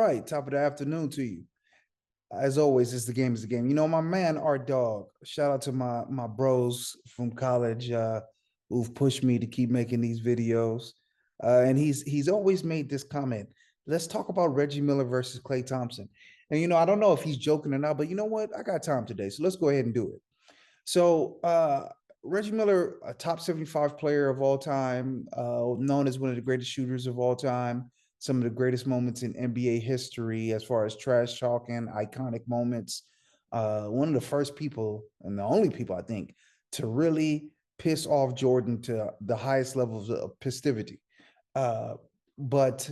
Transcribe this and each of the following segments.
right, top of the afternoon to you. As always, it's the game is the game. You know, my man, our dog. Shout out to my bros from college who've pushed me to keep making these videos. And he's always made this comment. Let's talk about Reggie Miller versus Klay Thompson. And I don't know if he's joking or not, but you know what? I got time today, so let's go ahead and do it. So Reggie Miller, a top 75 player of all time, known as one of the greatest shooters of all time, some of the greatest moments in NBA history as far as trash talking, iconic moments. One of the first people and the only people I think to really piss off Jordan to the highest levels of festivity. Uh, but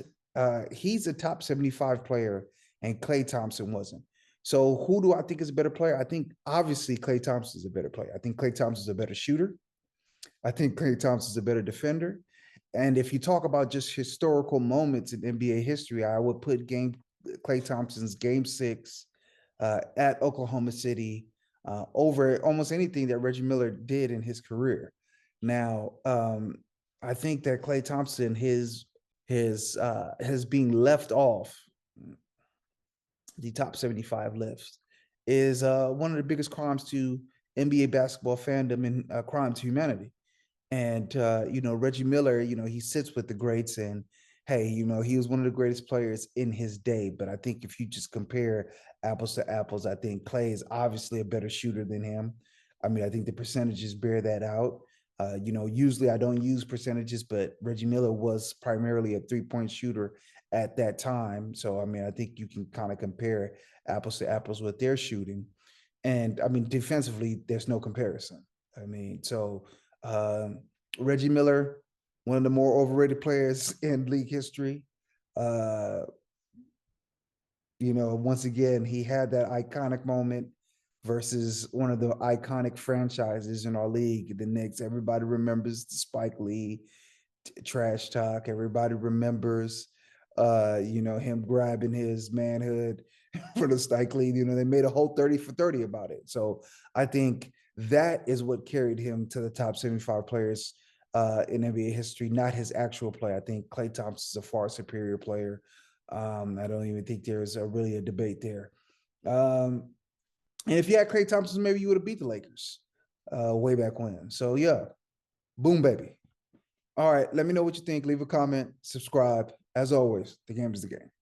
he's a top 75 player, and Klay Thompson wasn't. So who do I think is a better player? I think obviously Klay Thompson is a better player. I think Klay Thompson is a better shooter. I think Klay Thompson is a better defender. And if you talk about just historical moments in NBA history, I would put Klay Thompson's Game 6 at Oklahoma City over almost anything that Reggie Miller did in his career. Now, I think that Klay Thompson, his being left off the top 75 list is one of the biggest crimes to NBA basketball fandom and crime to humanity. And Reggie Miller, he sits with the greats, and hey, he was one of the greatest players in his day. But I think if you just compare apples to apples, I think Klay is obviously a better shooter than him. I mean, I think the percentages bear that out. Usually I don't use percentages, but Reggie Miller was primarily a three-point shooter at that time. So, I mean, I think you can kind of compare apples to apples with their shooting. And I mean, defensively, there's no comparison. I mean, so um, Reggie Miller, one of the more overrated players in league history. Uh, once again, he had that iconic moment versus one of the iconic franchises in our league, the Knicks. Everybody remembers the Spike Lee trash talk. Everybody remembers, him grabbing his manhood for the Spike Lee. They made a whole 30 for 30 about it. So I think that is what carried him to the top 75 players in NBA history, not his actual play. I think Klay Thompson is a far superior player. I don't even think there's really a debate there. And if you had Klay Thompson, maybe you would have beat the Lakers way back when. So yeah, boom, baby. All right, let me know what you think. Leave a comment, subscribe. As always, the game is the game.